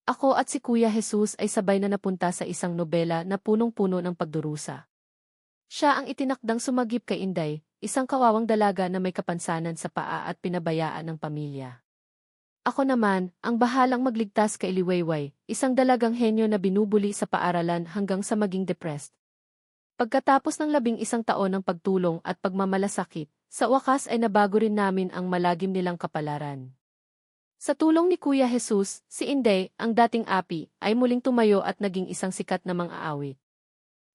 Ako at si Kuya Jesus ay sabay na napunta sa isang nobela na punong-puno ng pagdurusa. Siya ang itinakdang sumagip kay Inday, isang kawawang dalaga na may kapansanan sa paa at pinabayaan ng pamilya. Ako naman, ang bahalang magligtas kay Liwayway, isang dalagang henyo na binubuli sa paaralan hanggang sa maging depressed. Pagkatapos ng 11 taon ng pagtulong at pagmamalasakit, sa wakas ay nabago rin namin ang malagim nilang kapalaran. Sa tulong ni Kuya Jesus, si Inday, ang dating api, ay muling tumayo at naging isang sikat na mang-aawit.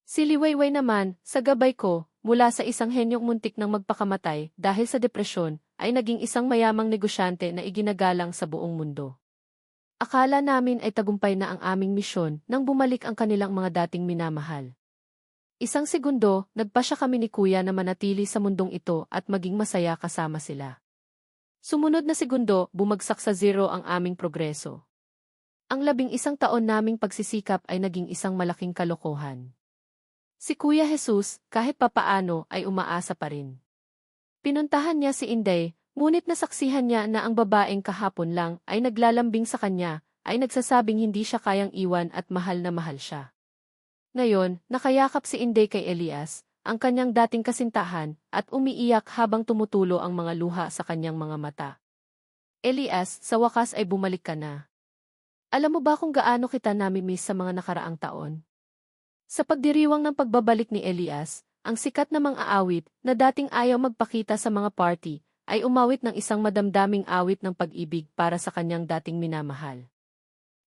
Si Liwayway naman, sa gabay ko, mula sa isang henyong muntik ng magpakamatay dahil sa depresyon, ay naging isang mayamang negosyante na iginagalang sa buong mundo. Akala namin ay tagumpay na ang aming misyon nang bumalik ang kanilang mga dating minamahal. Isang segundo, nagpasya kami ni Kuya na manatili sa mundong ito at maging masaya kasama sila. Sumunod na segundo, bumagsak sa zero ang aming progreso. Ang 11 taon naming pagsisikap ay naging isang malaking kalokohan. Si Kuya Jesus, kahit papaano, ay umaasa pa rin. Pinuntahan niya si Inday, ngunit nasaksihan niya na ang babaeng kahapon lang ay naglalambing sa kanya, ay nagsasabing hindi siya kayang iwan at mahal na mahal siya. Ngayon, nakayakap si Inday kay Elias, ang kanyang dating kasintahan, at umiiyak habang tumutulo ang mga luha sa kanyang mga mata. Elias, sa wakas ay bumalik ka na. Alam mo ba kung gaano kita nami-miss sa mga nakaraang taon? Sa pagdiriwang ng pagbabalik ni Elias, ang sikat na mang-aawit na dating ayaw magpakita sa mga party, ay umawit ng isang madamdaming awit ng pag-ibig para sa kanyang dating minamahal.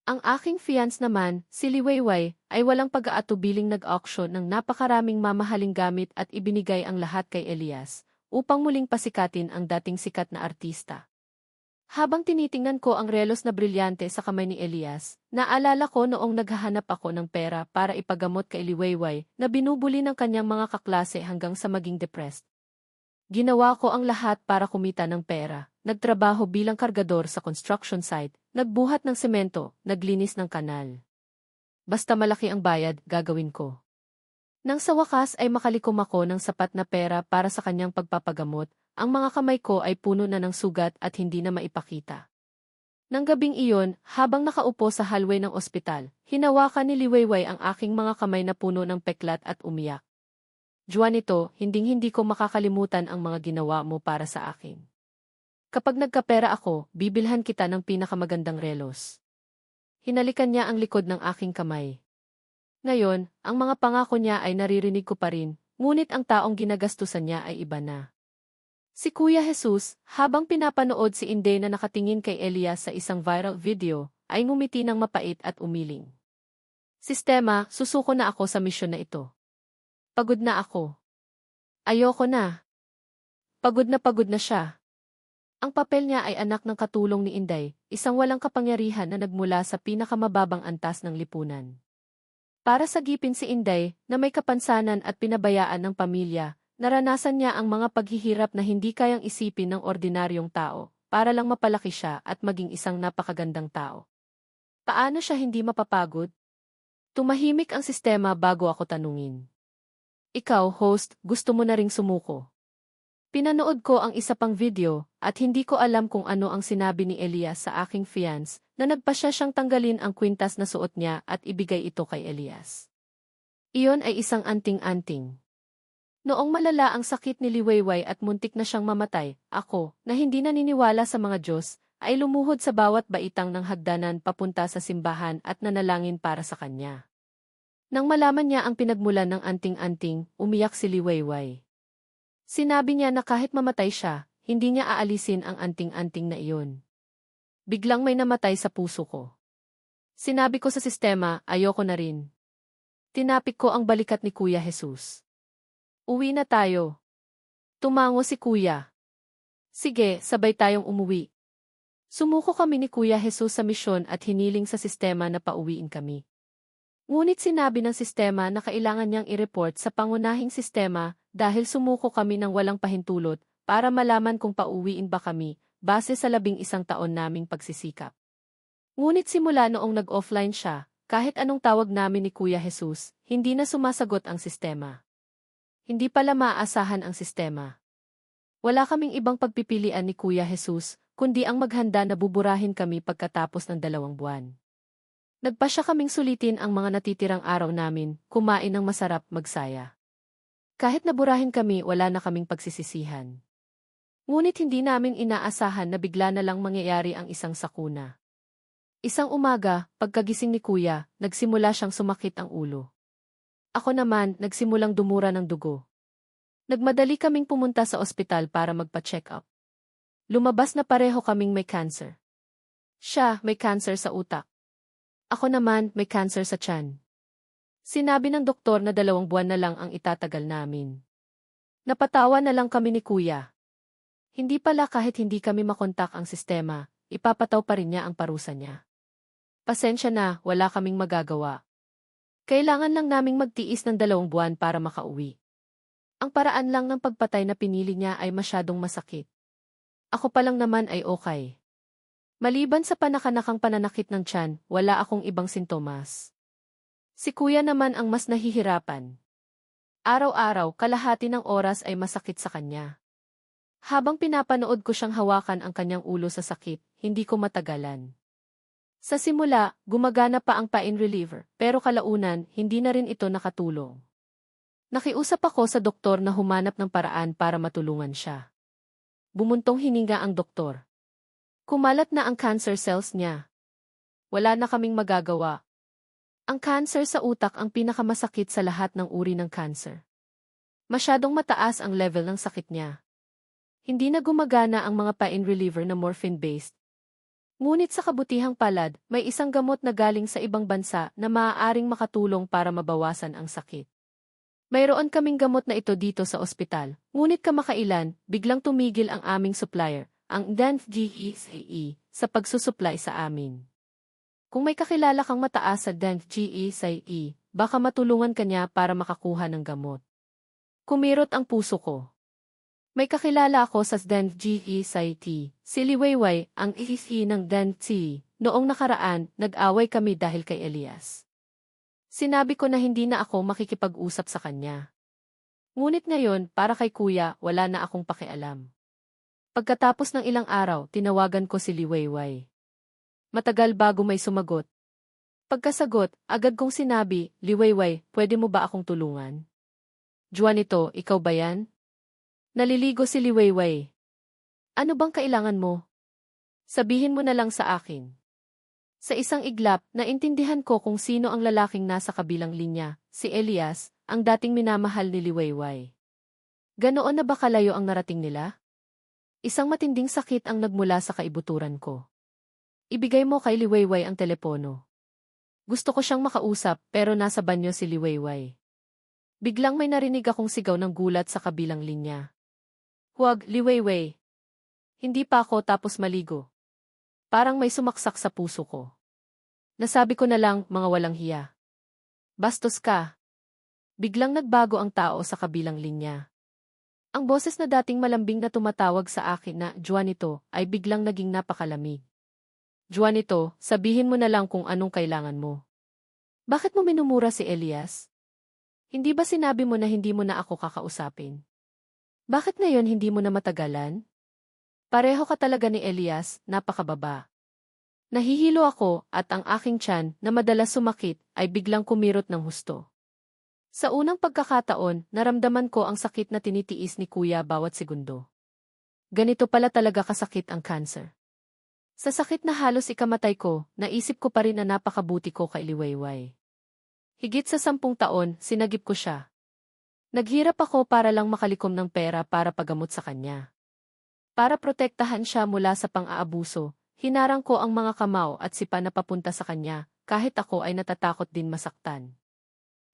Ang aking fiance naman, si Liwayway, ay walang pag-aatubiling nag-auction ng napakaraming mamahaling gamit at ibinigay ang lahat kay Elias, upang muling pasikatin ang dating sikat na artista. Habang tinitingnan ko ang relos na brilyante sa kamay ni Elias, naalala ko noong naghahanap ako ng pera para ipagamot kay Liwayway na binubuli ng kanyang mga kaklase hanggang sa maging depressed. Ginawa ko ang lahat para kumita ng pera. Nagtrabaho bilang kargador sa construction site, nagbuhat ng semento, naglinis ng kanal. Basta malaki ang bayad, gagawin ko. Nang sa wakas ay makalikom ako ng sapat na pera para sa kanyang pagpapagamot, ang mga kamay ko ay puno na ng sugat at hindi na maipakita. Nang gabing iyon, habang nakaupo sa hallway ng ospital, hinawakan ni Liwayway ang aking mga kamay na puno ng peklat at umiyak. Juanito, hinding-hindi ko makakalimutan ang mga ginawa mo para sa akin. Kapag nagkapera ako, bibilhan kita ng pinakamagandang relos. Hinalikan niya ang likod ng aking kamay. Ngayon, ang mga pangako niya ay naririnig ko pa rin, ngunit ang taong ginagastusan niya ay iba na. Si Kuya Jesus, habang pinapanood si Inday na nakatingin kay Elias sa isang viral video, ay ngumiti ng mapait at umiling. Sistema, susuko na ako sa misyon na ito. Pagod na ako. Ayoko na. Pagod na siya. Ang papel niya ay anak ng katulong ni Inday, isang walang kapangyarihan na nagmula sa pinakamababang antas ng lipunan. Para sagipin si Inday, na may kapansanan at pinabayaan ng pamilya, naranasan niya ang mga paghihirap na hindi kayang isipin ng ordinaryong tao, para lang mapalaki siya at maging isang napakagandang tao. Paano siya hindi mapapagod? Tumahimik ang sistema bago ako tanungin. Ikaw, host, gusto mo na ring sumuko? Pinanood ko ang isa pang video, at hindi ko alam kung ano ang sinabi ni Elias sa aking fiance, na nagpasya siyang tanggalin ang kwintas na suot niya at ibigay ito kay Elias. Iyon ay isang anting-anting. Noong malala ang sakit ni Liwayway at muntik na siyang mamatay, ako, na hindi naniniwala sa mga Diyos, ay lumuhod sa bawat baitang ng hagdanan papunta sa simbahan at nanalangin para sa kanya. Nang malaman niya ang pinagmulan ng anting-anting, umiyak si Liwayway. Sinabi niya na kahit mamatay siya, hindi niya aalisin ang anting-anting na iyon. Biglang may namatay sa puso ko. Sinabi ko sa sistema, ayoko na rin. Tinapik ko ang balikat ni Kuya Jesus. Uwi na tayo. Tumango si Kuya. Sige, sabay tayong umuwi. Sumuko kami ni Kuya Jesus sa misyon at hiniling sa sistema na pauwiin kami. Ngunit sinabi ng sistema na kailangan niyang i-report sa pangunahing sistema dahil sumuko kami ng walang pahintulot para malaman kung pauwiin ba kami base sa 11 taon naming pagsisikap. Ngunit simula noong nag-offline siya, kahit anong tawag namin ni Kuya Jesus, hindi na sumasagot ang sistema. Hindi pala maaasahan ang sistema. Wala kaming ibang pagpipilian ni Kuya Jesus, kundi ang maghanda na buburahin kami pagkatapos ng 2 buwan. Nagpasya kaming sulitin ang mga natitirang araw namin, kumain ng masarap, magsaya. Kahit naburahin kami, wala na kaming pagsisisihan. Ngunit hindi namin inaasahan na bigla na lang mangyayari ang isang sakuna. Isang umaga, pagkagising ni Kuya, nagsimula siyang sumakit ang ulo. Ako naman, nagsimulang dumura ng dugo. Nagmadali kaming pumunta sa ospital para magpa-check up. Lumabas na pareho kaming may cancer. Siya, may cancer sa utak. Ako naman, may cancer sa tiyan. Sinabi ng doktor na 2 buwan na lang ang itatagal namin. Napatawa na lang kami ni Kuya. Hindi pala kahit hindi kami makontak ang sistema, ipapataw pa rin niya ang parusa niya. Pasensya na, wala kaming magagawa. Kailangan lang naming magtiis ng 2 buwan para makauwi. Ang paraan lang ng pagpatay na pinili niya ay masyadong masakit. Ako pa lang naman ay okay. Maliban sa panakanakang pananakit ng tiyan, wala akong ibang sintomas. Si Kuya naman ang mas nahihirapan. Araw-araw, kalahati ng oras ay masakit sa kanya. Habang pinapanood ko siyang hawakan ang kanyang ulo sa sakit, hindi ko matagalan. Sa simula, gumagana pa ang pain reliever, pero kalaunan, hindi na rin ito nakatulong. Nakiusap ako sa doktor na humanap ng paraan para matulungan siya. Bumuntong hininga ang doktor. Kumalat na ang cancer cells niya. Wala na kaming magagawa. Ang cancer sa utak ang pinakamasakit sa lahat ng uri ng cancer. Masyadong mataas ang level ng sakit niya. Hindi na gumagana ang mga pain reliever na morphine-based. Ngunit sa kabutihang palad, may isang gamot na galing sa ibang bansa na maaaring makatulong para mabawasan ang sakit. Mayroon kaming gamot na ito dito sa ospital, ngunit kamakailan, biglang tumigil ang aming supplier, ang DNF-GESAE, sa pagsusupply sa amin. Kung may kakilala kang mataas sa DNF-GESAE, baka matulungan ka niya para makakuha ng gamot. Kumirot ang puso ko. May kakilala ako sa DNF-GESAE, si Liwayway, ang EC ng DNF. Noong nakaraan, nag-away kami dahil kay Elias. Sinabi ko na hindi na ako makikipag-usap sa kanya. Ngunit ngayon, para kay Kuya, wala na akong pakialam. Pagkatapos ng ilang araw, tinawagan ko si Liwayway. Matagal bago may sumagot. Pagkasagot, agad kong sinabi, Liwayway, pwede mo ba akong tulungan? Juanito, ikaw ba yan? Naliligo si Liwayway. Ano bang kailangan mo? Sabihin mo na lang sa akin. Sa isang iglap, naintindihan ko kung sino ang lalaking nasa kabilang linya, si Elias, ang dating minamahal ni Liwayway. Ganoon na ba kalayo ang narating nila? Isang matinding sakit ang nagmula sa kaibuturan ko. Ibigay mo kay Liwayway ang telepono. Gusto ko siyang makausap pero nasa banyo si Liwayway. Biglang may narinig akong sigaw ng gulat sa kabilang linya. Huwag, Liwayway. Hindi pa ako tapos maligo. Parang may sumaksak sa puso ko. Nasabi ko na lang, mga walang hiya. Bastos ka. Biglang nagbago ang tao sa kabilang linya. Ang boses na dating malambing na tumatawag sa akin na Juanito ay biglang naging napakalamig. Juanito, sabihin mo na lang kung anong kailangan mo. Bakit mo minumura si Elias? Hindi ba sinabi mo na hindi mo na ako kakausapin? Bakit ngayon hindi mo na matagalan? Pareho ka talaga ni Elias, napakababa. Nahihilo ako at ang aking tiyan na madalas sumakit ay biglang kumirot ng husto. Sa unang pagkakataon, naramdaman ko ang sakit na tinitiis ni Kuya bawat segundo. Ganito pala talaga kasakit ang cancer. Sa sakit na halos ikamatay ko, naisip ko pa rin na napakabuti ko kay Liwayway. Higit sa 10 taon, sinagip ko siya. Naghirap ako para lang makalikom ng pera para pagamot sa kanya. Para protektahan siya mula sa pang-aabuso, hinarang ko ang mga kamao at sipa na papunta sa kanya, kahit ako ay natatakot din masaktan.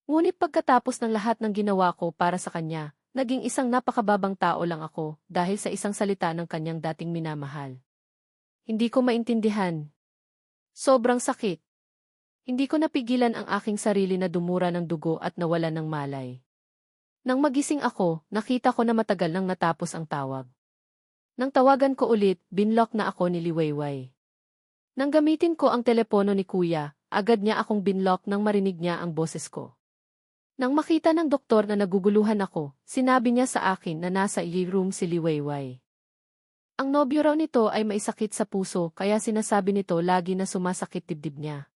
Ngunit pagkatapos ng lahat ng ginawa ko para sa kanya, naging isang napakababang tao lang ako dahil sa isang salita ng kanyang dating minamahal. Hindi ko maintindihan. Sobrang sakit. Hindi ko napigilan ang aking sarili na dumura ng dugo at nawalan ng malay. Nang magising ako, nakita ko na matagal nang natapos ang tawag. Nang tawagan ko ulit, binlock na ako ni Liwayway. Nang gamitin ko ang telepono ni Kuya, agad niya akong binlock nang marinig niya ang boses ko. Nang makita ng doktor na naguguluhan ako, sinabi niya sa akin na nasa room si Liwayway. Ang nobyo raw nito ay may sakit sa puso kaya sinasabi nito lagi na sumasakit dibdib niya.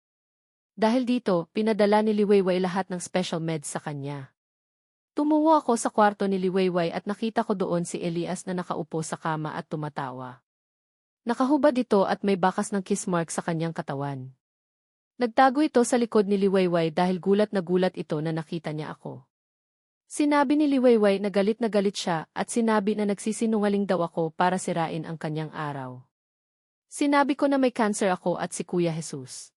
Dahil dito, pinadala ni Liwayway lahat ng special meds sa kanya. Tumungo ako sa kwarto ni Liwayway at nakita ko doon si Elias na nakaupo sa kama at tumatawa. Nakahubad ito at may bakas ng kiss mark sa kanyang katawan. Nagtago ito sa likod ni Liwayway dahil gulat na gulat ito na nakita niya ako. Sinabi ni Liwayway na galit siya at sinabi na nagsisinungaling daw ako para sirain ang kanyang araw. Sinabi ko na may cancer ako at si Kuya Jesus.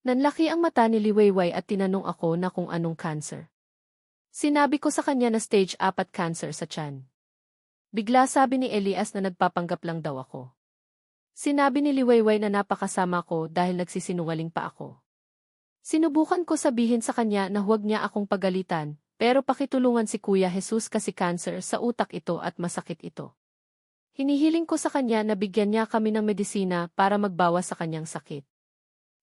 Nanlaki ang mata ni Liwayway at tinanong ako na kung anong cancer. Sinabi ko sa kanya na stage 4 cancer sa tiyan. Bigla sabi ni Elias na nagpapanggap lang daw ako. Sinabi ni Liwayway na napakasama ko dahil nagsisinungaling pa ako. Sinubukan ko sabihin sa kanya na huwag niya akong pagalitan, pero pakitulungan si Kuya Jesus kasi cancer sa utak ito at masakit ito. Hinihiling ko sa kanya na bigyan niya kami ng medisina para magbawas sa kanyang sakit.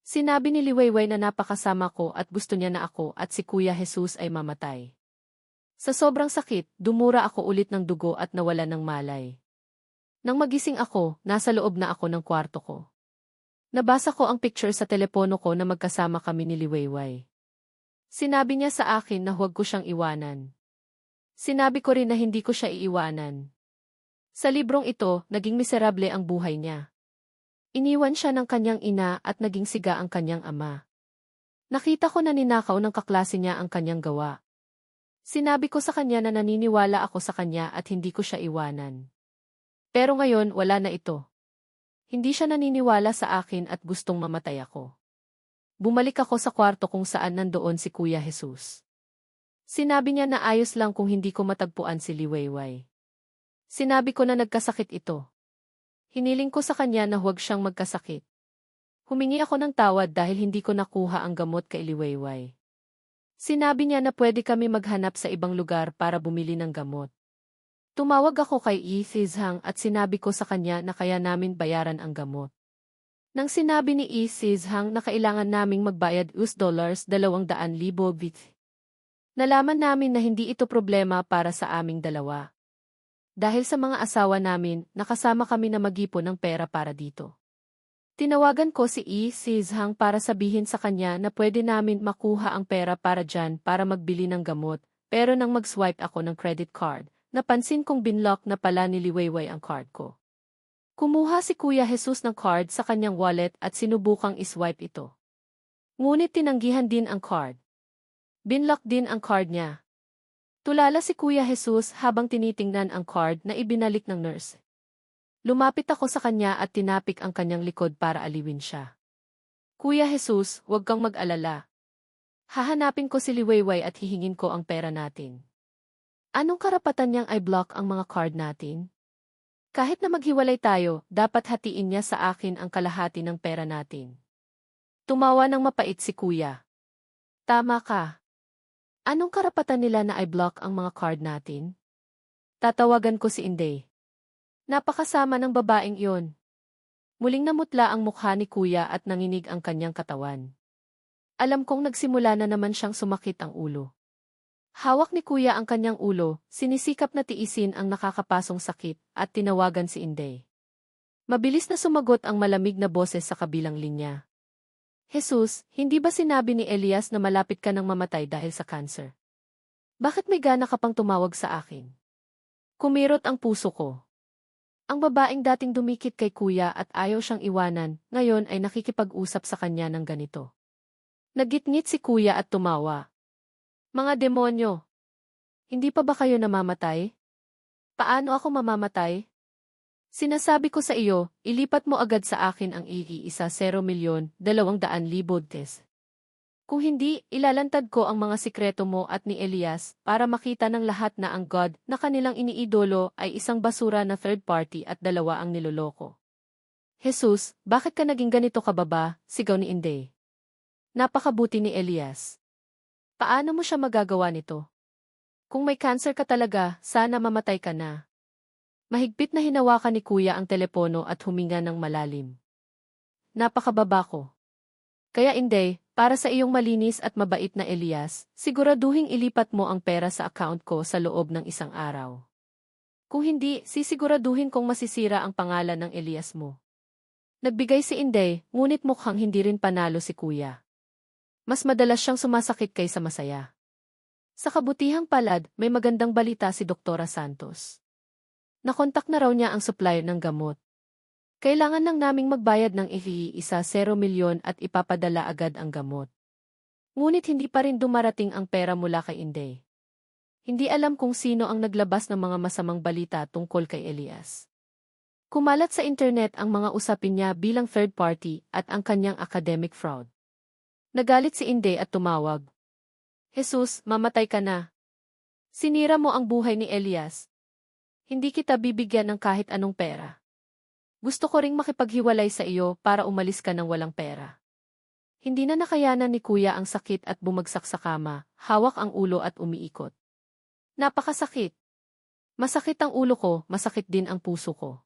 Sinabi ni Liwayway na napakasama ko at gusto niya na ako at si Kuya Jesus ay mamatay. Sa sobrang sakit, dumura ako ulit ng dugo at nawala ng malay. Nang magising ako, nasa loob na ako ng kwarto ko. Nabasa ko ang picture sa telepono ko na magkasama kami ni Liwayway. Sinabi niya sa akin na huwag ko siyang iwanan. Sinabi ko rin na hindi ko siya iiwanan. Sa librong ito, naging miserable ang buhay niya. Iniwan siya ng kanyang ina at naging siga ang kanyang ama. Nakita ko na ninakaw ng kaklase niya ang kanyang gawa. Sinabi ko sa kanya na naniniwala ako sa kanya at hindi ko siya iwanan. Pero ngayon, wala na ito. Hindi siya naniniwala sa akin at gustong mamatay ako. Bumalik ako sa kwarto kung saan nandoon si Kuya Jesus. Sinabi niya na ayos lang kung hindi ko matagpuan si Liwayway. Sinabi ko na nagkasakit ito. Hiniling ko sa kanya na huwag siyang magkasakit. Humingi ako ng tawad dahil hindi ko nakuha ang gamot kay Liwayway. Sinabi niya na pwede kami maghanap sa ibang lugar para bumili ng gamot. Tumawag ako kay Isizhang at sinabi ko sa kanya na kaya namin bayaran ang gamot. Nang sinabi ni Isizhang na kailangan naming magbayad $200,000 bit. Nalaman namin na hindi ito problema para sa aming dalawa. Dahil sa mga asawa namin, nakasama kami na mag-ipon ng pera para dito. Tinawagan ko si Isizhang para sabihin sa kanya na pwede namin makuha ang pera para dyan para magbili ng gamot, pero nang mag-swipe ako ng credit card, napansin kong binlock na pala ni Liwayway ang card ko. Kumuha si Kuya Jesus ng card sa kanyang wallet at sinubukang iswipe ito. Ngunit tinanggihan din ang card. Binlock din ang card niya. Tulala si Kuya Jesus habang tinitingnan ang card na ibinalik ng nurse. Lumapit ako sa kanya at tinapik ang kanyang likod para aliwin siya. Kuya Jesus, huwag kang mag-alala. Hahanapin ko si Liwayway at hihingin ko ang pera natin. Anong karapatan niyang i-block ang mga card natin? Kahit na maghiwalay tayo, dapat hatiin niya sa akin ang kalahati ng pera natin. Tumawa ng mapait si Kuya. Tama ka. Anong karapatan nila na i-block ang mga card natin? Tatawagan ko si Inday. Napakasama ng babaeng iyon. Muling namutla ang mukha ni Kuya at nanginig ang kanyang katawan. Alam kong nagsimula na naman siyang sumakit ang ulo. Hawak ni Kuya ang kanyang ulo, sinisikap na tiisin ang nakakapasong sakit, at tinawagan si Inday. Mabilis na sumagot ang malamig na boses sa kabilang linya. Jesus, hindi ba sinabi ni Elias na malapit ka nang mamatay dahil sa cancer? Bakit may gana ka pang tumawag sa akin? Kumirot ang puso ko. Ang babaeng dating dumikit kay Kuya at ayaw siyang iwanan, ngayon ay nakikipag-usap sa kanya ng ganito. Nagitngit si Kuya at tumawa. Mga demonyo! Hindi pa ba kayo namamatay? Paano ako mamamatay? Sinasabi ko sa iyo, ilipat mo agad sa akin ang iisa 0,200,000 tes. Kung hindi, ilalantad ko ang mga sikreto mo at ni Elias para makita ng lahat na ang God na kanilang iniidolo ay isang basura na third party at dalawa ang niloloko. Jesus, bakit ka naging ganito kababa? Sigaw ni Inday. Napakabuti ni Elias. Paano mo siya magagawa nito? Kung may cancer ka talaga, sana mamatay ka na. Mahigpit na hinawakan ni Kuya ang telepono at huminga ng malalim. Napakababa ko. Kaya Inday, para sa iyong malinis at mabait na Elias, siguraduhing ilipat mo ang pera sa account ko sa loob ng 1 araw. Kung hindi, sisiguraduhin kong masisira ang pangalan ng Elias mo. Nagbigay si Inday, ngunit mukhang hindi rin panalo si Kuya. Mas madalas siyang sumasakit kaysa masaya. Sa kabutihang palad, may magandang balita si Doktora Santos. Nakontak na raw niya ang supplier ng gamot. Kailangan lang naming magbayad ng isa 0 milyon at ipapadala agad ang gamot. Ngunit hindi pa rin dumarating ang pera mula kay Inday. Hindi alam kung sino ang naglabas ng mga masamang balita tungkol kay Elias. Kumalat sa internet ang mga usapin niya bilang third party at ang kanyang academic fraud. Nagalit si Inday at tumawag. Jesus, mamatay ka na. Sinira mo ang buhay ni Elias. Hindi kita bibigyan ng kahit anong pera. Gusto ko ring makipaghiwalay sa iyo para umalis ka ng walang pera. Hindi na nakayanan ni Kuya ang sakit at bumagsak sa kama, hawak ang ulo at umiikot. Napakasakit. Masakit ang ulo ko, masakit din ang puso ko.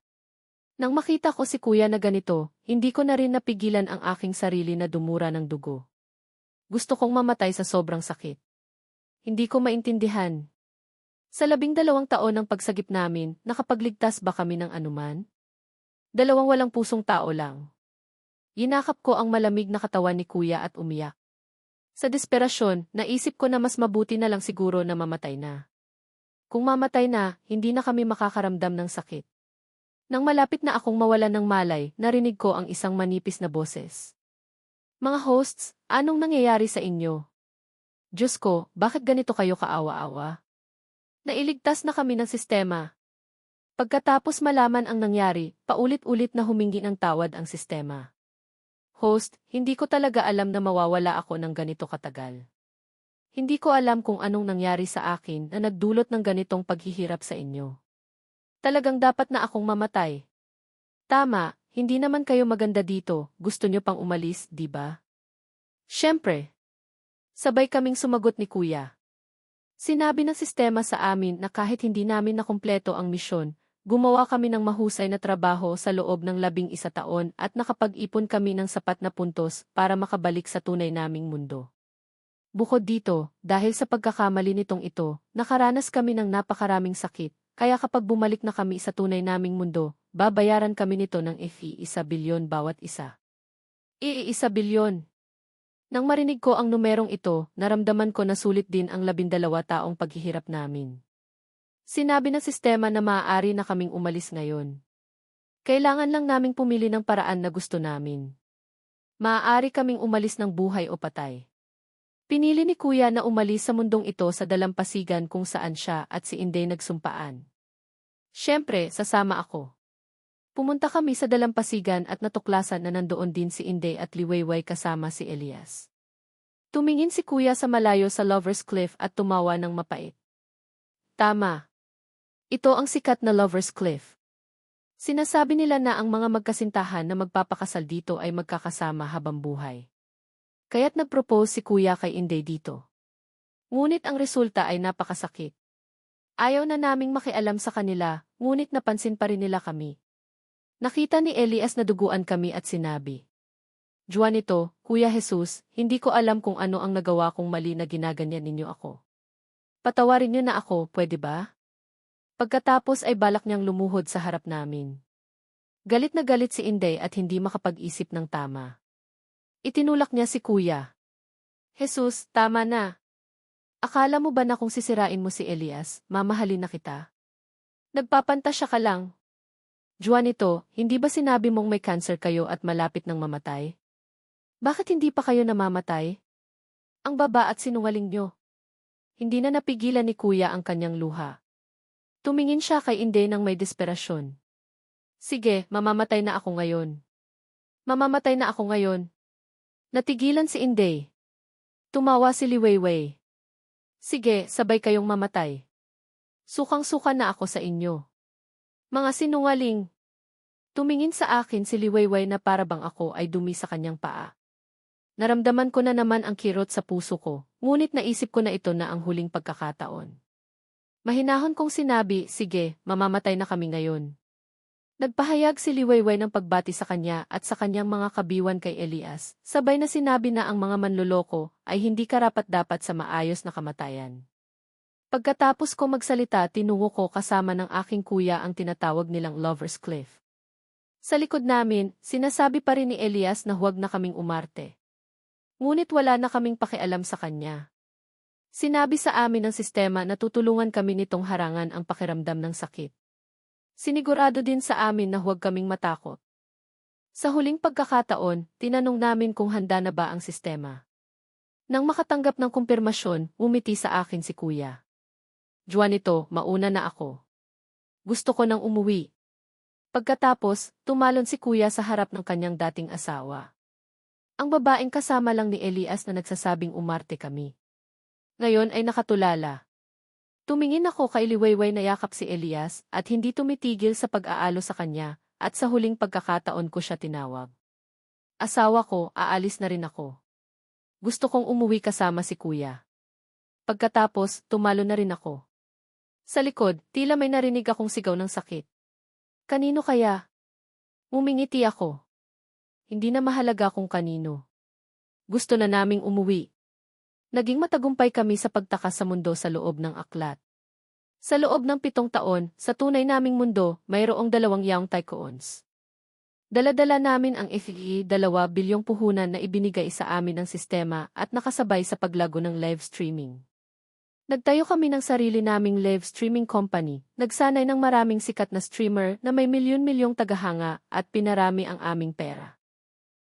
Nang makita ko si Kuya na ganito, hindi ko na rin napigilan ang aking sarili na dumura ng dugo. Gusto kong mamatay sa sobrang sakit. Hindi ko maintindihan. Sa 12 taon ng pagsagip namin, nakapagligtas ba kami ng anuman? 2 walang pusong tao lang. Yinakap ko ang malamig na katawan ni Kuya at umiyak. Sa desperasyon, naisip ko na mas mabuti na lang siguro na mamatay na. Kung mamatay na, hindi na kami makakaramdam ng sakit. Nang malapit na akong mawalan ng malay, narinig ko ang isang manipis na boses. Mga hosts, anong nangyayari sa inyo? Diyos ko, bakit ganito kayo kaawa-awa? Nailigtas na kami ng sistema. Pagkatapos malaman ang nangyari, paulit-ulit na humingi ng tawad ang sistema. Host, hindi ko talaga alam na mawawala ako ng ganito katagal. Hindi ko alam kung anong nangyari sa akin na nagdulot ng ganitong paghihirap sa inyo. Talagang dapat na akong mamatay. Tama, hindi naman kayo maganda dito, gusto nyo pang umalis, di ba? Siyempre. Sabay kaming sumagot ni Kuya. Sinabi ng sistema sa amin na kahit hindi namin nakumpleto ang misyon, gumawa kami ng mahusay na trabaho sa loob ng 11 taon at nakapag-ipon kami ng sapat na puntos para makabalik sa tunay naming mundo. Bukod dito, dahil sa pagkakamali nitong ito, nakaranas kami ng napakaraming sakit, kaya kapag bumalik na kami sa tunay naming mundo, babayaran kami nito ng FE 1 bilyon bawat isa. 1 bilyon. Nang marinig ko ang numerong ito, naramdaman ko na sulit din ang 12 taong paghihirap namin. Sinabi ng sistema na maaari na kaming umalis ngayon. Kailangan lang naming pumili ng paraan na gusto namin. Maaari kaming umalis ng buhay o patay. Pinili ni Kuya na umalis sa mundong ito sa dalampasigan kung saan siya at si Inday nagsumpaan. Siyempre, sasama ako. Pumunta kami sa dalampasigan at natuklasan na nandoon din si Inday at Liwayway kasama si Elias. Tumingin si Kuya sa malayo sa Lover's Cliff at tumawa ng mapait. Tama. Ito ang sikat na Lover's Cliff. Sinasabi nila na ang mga magkasintahan na magpapakasal dito ay magkakasama habang buhay. Kaya't nag-propose si Kuya kay Inday dito. Ngunit ang resulta ay napakasakit. Ayaw na naming makialam sa kanila, ngunit napansin pa rin nila kami. Nakita ni Elias na duguan kami at sinabi, Juanito, Kuya Jesus, hindi ko alam kung ano ang nagawa kong mali na ginaganyan ninyo ako. Patawarin niyo na ako, pwede ba? Pagkatapos ay balak niyang lumuhod sa harap namin. Galit na galit si Inday at hindi makapag-isip ng tama. Itinulak niya si Kuya. Jesus, tama na. Akala mo ba na kung sisirain mo si Elias, mamahalin na kita? Nagpapantasya ka lang. Juanito, hindi ba sinabi mong may cancer kayo at malapit nang mamatay? Bakit hindi pa kayo namamatay? Ang baba at sinungaling niyo. Hindi na napigilan ni Kuya ang kanyang luha. Tumingin siya kay Inday ng may desperasyon. Sige, mamamatay na ako ngayon. Mamamatay na ako ngayon. Natigilan si Inday. Tumawa si Liwayway. Sige, sabay kayong mamatay. Sukang-suka na ako sa inyo. Mga sinungaling. Tumingin sa akin si Liwayway na parabang ako ay dumi sa kanyang paa. Naramdaman ko na naman ang kirot sa puso ko, ngunit naisip ko na ito na ang huling pagkakataon. Mahinahon kong sinabi, sige, mamamatay na kami ngayon. Nagpahayag si Liwayway ng pagbati sa kanya at sa kanyang mga kabiwan kay Elias, sabay na sinabi na ang mga manloloko ay hindi karapat-dapat sa maayos na kamatayan. Pagkatapos ko magsalita, tinungo ko kasama ng aking kuya ang tinatawag nilang Lover's Cliff. Sa likod namin, sinasabi pa rin ni Elias na huwag na kaming umarte. Ngunit wala na kaming pakialam sa kanya. Sinabi sa amin ng sistema na tutulungan kami nitong harangan ang pakiramdam ng sakit. Sinigurado din sa amin na huwag kaming matakot. Sa huling pagkakataon, tinanong namin kung handa na ba ang sistema. Nang makatanggap ng kumpirmasyon, umiti sa akin si Kuya. Juanito, mauna na ako. Gusto ko nang umuwi. Pagkatapos, tumalon si Kuya sa harap ng kanyang dating asawa. Ang babaeng kasama lang ni Elias na nagsasabing umarte kami. Ngayon ay nakatulala. Tumingin ako kay Liwayway na yakap si Elias at hindi tumitigil sa pag-aalo sa kanya at sa huling pagkakataon ko siya tinawag. Asawa ko, aalis na rin ako. Gusto kong umuwi kasama si Kuya. Pagkatapos, tumalo na rin ako. Sa likod, tila may narinig akong sigaw ng sakit. Kanino kaya? Umingiti ako. Hindi na mahalaga kung kanino. Gusto na naming umuwi. Naging matagumpay kami sa pagtakas sa mundo sa loob ng aklat. Sa loob ng 7 taon, sa tunay naming mundo, mayroong 2 yaong taikoons. Dala-dala namin ang FEE 2 bilyong puhunan na ibinigay sa amin ng sistema at nakasabay sa paglago ng live streaming. Nagtayo kami ng sarili naming live streaming company, nagsanay ng maraming sikat na streamer na may milyon-milyong tagahanga at pinarami ang aming pera.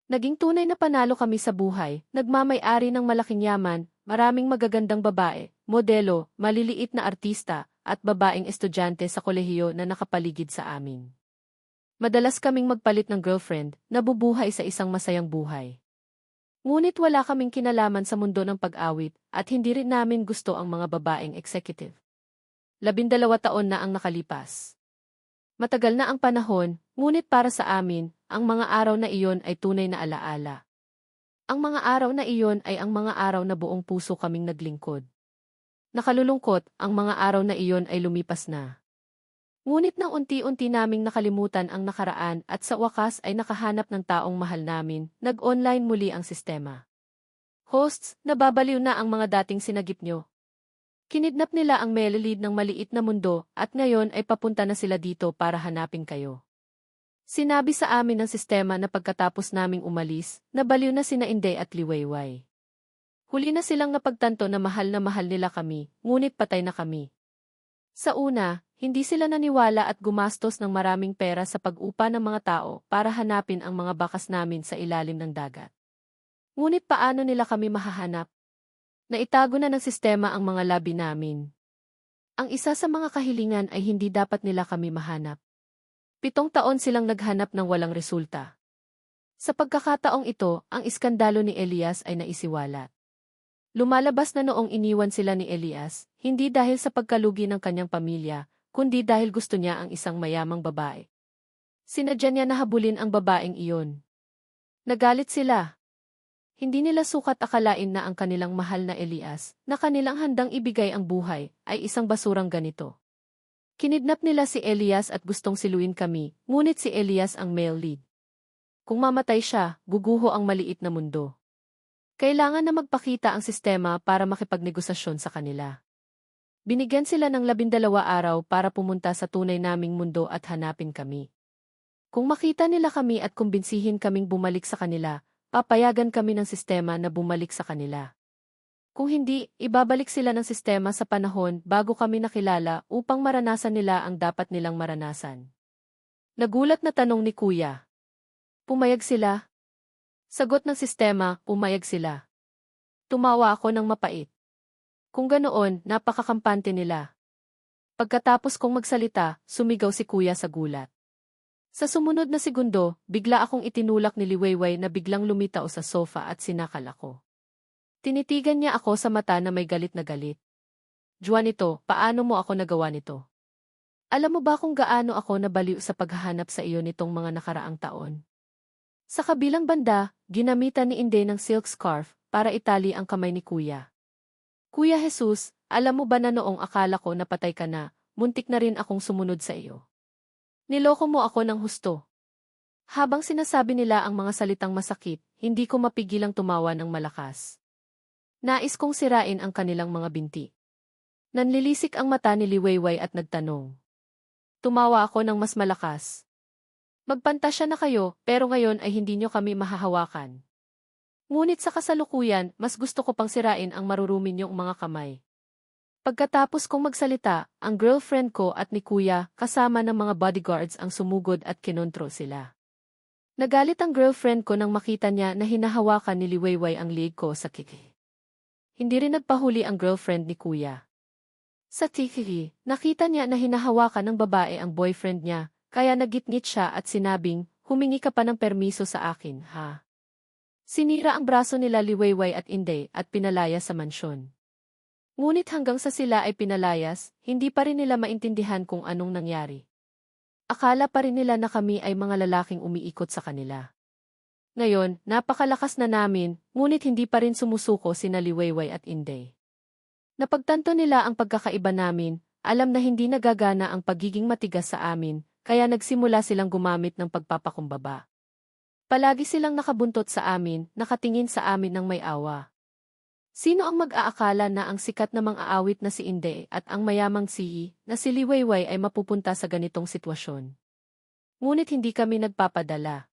Naging tunay na panalo kami sa buhay, nagmamay-ari ng malaking yaman, maraming magagandang babae, modelo, maliliit na artista, at babaeng estudyante sa kolehiyo na nakapaligid sa amin. Madalas kaming magpalit ng girlfriend, nabubuhay sa isang masayang buhay. Ngunit wala kaming kinalaman sa mundo ng pag-awit at hindi rin namin gusto ang mga babaeng executive. 12 taon na ang nakalipas. Matagal na ang panahon, ngunit para sa amin, ang mga araw na iyon ay tunay na alaala. Ang mga araw na iyon ay ang mga araw na buong puso kaming naglingkod. Nakalulungkot, ang mga araw na iyon ay lumipas na. Ngunit nang unti-unti naming nakalimutan ang nakaraan at sa wakas ay nakahanap ng taong mahal namin, nag-online muli ang sistema. Hosts, nababaliw na ang mga dating sinagip nyo. Kinidnap nila ang Melilid ng maliit na mundo at ngayon ay papunta na sila dito para hanapin kayo. Sinabi sa amin ng sistema na pagkatapos naming umalis, nabaliw na sina Inday at Liwayway. Huli na silang napagtanto na mahal nila kami, ngunit patay na kami. Sa una, hindi sila naniwala at gumastos ng maraming pera sa pag-upa ng mga tao para hanapin ang mga bakas namin sa ilalim ng dagat. Ngunit paano nila kami mahahanap? Naitago na ng sistema ang mga labi namin. Ang isa sa mga kahilingan ay hindi dapat nila kami mahanap. 7 taon silang naghanap ng walang resulta. Sa pagkakataong ito, ang iskandalo ni Elias ay naisiwalat. Lumalabas na noong iniwan sila ni Elias, hindi dahil sa pagkalugi ng kanyang pamilya, kundi dahil gusto niya ang isang mayamang babae. Sinadya niya na habulin ang babaeng iyon. Nagalit sila. Hindi nila sukat akalain na ang kanilang mahal na Elias, na kanilang handang ibigay ang buhay, ay isang basurang ganito. Kinidnap nila si Elias at gustong siluin kami, ngunit si Elias ang male lead. Kung mamatay siya, guguho ang maliit na mundo. Kailangan na magpakita ang sistema para makipagnegosasyon sa kanila. Binigyan sila ng 12 araw para pumunta sa tunay naming mundo at hanapin kami. Kung makita nila kami at kumbinsihin kaming bumalik sa kanila, papayagan kami ng sistema na bumalik sa kanila. Kung hindi, ibabalik sila ng sistema sa panahon bago kami nakilala upang maranasan nila ang dapat nilang maranasan. Nagulat na tanong ni Kuya. Pumayag sila? Sagot ng sistema, pumayag sila. Tumawa ako ng mapait. Kung ganoon, napakakampante nila. Pagkatapos kong magsalita, sumigaw si Kuya sa gulat. Sa sumunod na segundo, bigla akong itinulak ni Liwayway na biglang lumitaw sa sofa at sinakal ako. Tinitigan niya ako sa mata na may galit na galit. Juanito, paano mo ako nagawa nito? Alam mo ba kung gaano ako nabaliw sa paghahanap sa iyo nitong mga nakaraang taon? Sa kabilang banda, ginamitan ni Inday ng silk scarf para itali ang kamay ni Kuya. Kuya Jesus, alam mo ba na noong akala ko napatay ka na, muntik na rin akong sumunod sa iyo. Niloko mo ako ng husto. Habang sinasabi nila ang mga salitang masakit, hindi ko mapigilang tumawa ng malakas. Nais kong sirain ang kanilang mga binti. Nanlilisik ang mata ni Liwayway at nagtanong. Tumawa ako ng mas malakas. Magpantasya na kayo, pero ngayon ay hindi nyo kami mahahawakan. Ngunit sa kasalukuyan, mas gusto ko pang sirain ang marurumi niyong mga kamay. Pagkatapos kong magsalita, ang girlfriend ko at ni kuya, kasama ng mga bodyguards ang sumugod at kinontro sila. Nagalit ang girlfriend ko nang makita niya na hinahawakan ni Liwayway ang leg ko sa kiki. Hindi rin nagpahuli ang girlfriend ni kuya. Sa kiki, nakita niya na hinahawakan ng babae ang boyfriend niya, kaya nagitngit siya at sinabing, humingi ka pa ng permiso sa akin, ha? Sinira ang braso nila Liwayway at Inday at pinalaya sa mansyon. Ngunit hanggang sa sila ay pinalayas, hindi pa rin nila maintindihan kung anong nangyari. Akala pa rin nila na kami ay mga lalaking umiikot sa kanila. Ngayon, napakalakas na namin, ngunit hindi pa rin sumusuko sina Liwayway at Inday. Napagtanto nila ang pagkakaiba namin, alam na hindi nagagana ang pagiging matigas sa amin, kaya nagsimula silang gumamit ng pagpapakumbaba. Palagi silang nakabuntot sa amin, nakatingin sa amin ng may awa. Sino ang mag-aakala na ang sikat na mang-aawit na si Inday at ang mayamang na si Liwayway ay mapupunta sa ganitong sitwasyon? Ngunit hindi kami nagpapadala.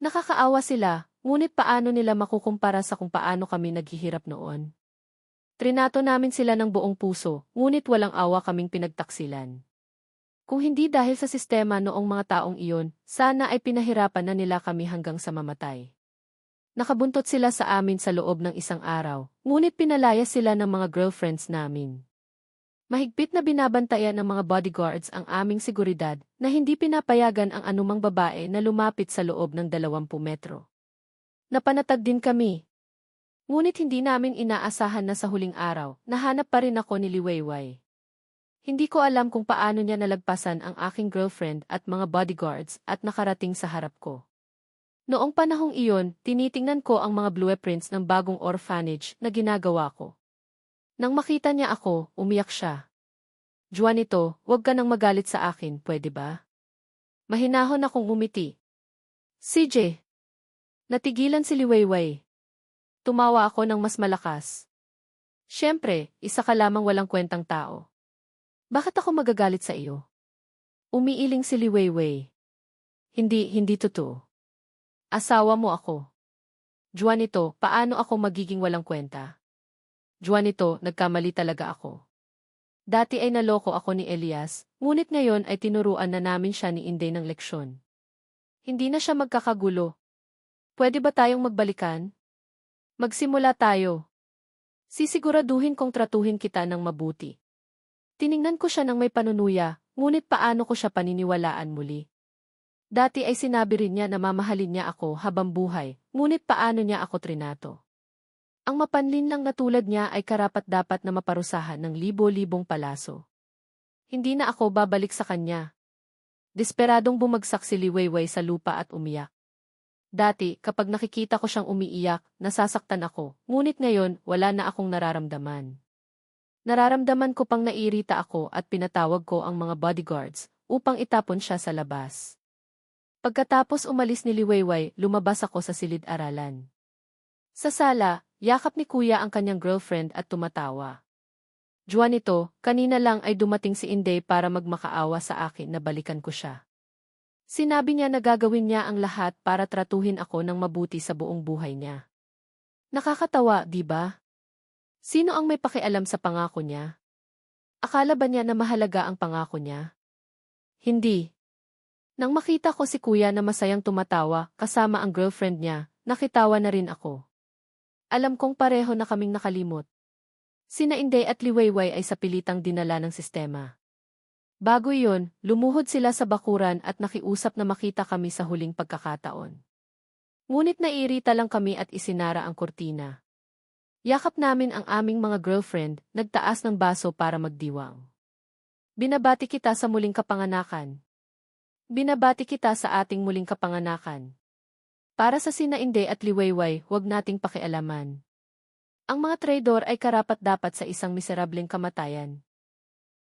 Nakakaawa sila, ngunit paano nila makukumpara sa kung paano kami naghihirap noon? Trinato namin sila ng buong puso, ngunit walang awa kaming pinagtaksilan. Kung hindi dahil sa sistema noong mga taong iyon, sana ay pinahirapan na nila kami hanggang sa mamatay. Nakabuntot sila sa amin sa loob ng isang araw, ngunit pinalaya sila ng mga girlfriends namin. Mahigpit na binabantayan ng mga bodyguards ang aming seguridad na hindi pinapayagan ang anumang babae na lumapit sa loob ng 20 metro. Napanatag din kami. Ngunit hindi namin inaasahan na sa huling araw, nahanap pa rin ako ni Liwayway. Hindi ko alam kung paano niya nalagpasan ang aking girlfriend at mga bodyguards at nakarating sa harap ko. Noong panahong iyon, tinitingnan ko ang mga blueprints ng bagong orphanage na ginagawa ko. Nang makita niya ako, umiyak siya. Juanito, huwag ka nang magalit sa akin, pwede ba? Mahinahon akong umiti. CJ. Natigilan si Liwayway. Tumawa ako ng mas malakas. Siyempre, isa ka lamang walang kwentang tao. Bakit ako magagalit sa iyo? Umiiling si Liwayway. Hindi totoo. Asawa mo ako. Juanito, paano ako magiging walang kwenta? Juanito, nagkamali talaga ako. Dati ay naloko ako ni Elias, ngunit ngayon ay tinuruan na namin siya ni Inday ng leksyon. Hindi na siya magkakagulo. Pwede ba tayong magbalikan? Magsimula tayo. Sisiguraduhin kong tratuhin kita ng mabuti. Tiningnan ko siya ng may panunuya, ngunit paano ko siya paniniwalaan muli? Dati ay sinabi rin niya na mamahalin niya ako habang buhay, ngunit paano niya ako trinato? Ang mapanlin lang na tulad niya ay karapat-dapat na maparusahan ng libo-libong palaso. Hindi na ako babalik sa kanya. Desperadong bumagsak si Liwayway sa lupa at umiyak. Dati, kapag nakikita ko siyang umiiyak, nasasaktan ako, ngunit ngayon, wala na akong nararamdaman. Nararamdaman ko pang nairita ako at pinatawag ko ang mga bodyguards upang itapon siya sa labas. Pagkatapos umalis ni Liwayway, lumabas ako sa silid-aralan. Sa sala, yakap ni kuya ang kanyang girlfriend at tumatawa. Juanito, kanina lang ay dumating si Inday para magmakaawa sa akin na balikan ko siya. Sinabi niya na gagawin niya ang lahat para tratuhin ako ng mabuti sa buong buhay niya. Nakakatawa, di ba? Sino ang may pakialam sa pangako niya? Akala ba niya na mahalaga ang pangako niya? Hindi. Nang makita ko si kuya na masayang tumatawa kasama ang girlfriend niya, nakitawa na rin ako. Alam kong pareho na kaming nakalimot. Sina Inday at Liwayway ay sa pilitang dinala ng sistema. Bago iyon, lumuhod sila sa bakuran at nakiusap na makita kami sa huling pagkakataon. Ngunit naiirita lang kami at isinara ang kurtina. Yakap namin ang aming mga girlfriend, nagtaas ng baso para magdiwang. Binabati kita sa muling kapanganakan. Binabati kita sa ating muling kapanganakan. Para sa sina Inday at Liwayway, huwag nating pakialaman. Ang mga traidor ay karapat-dapat sa isang miserableng kamatayan.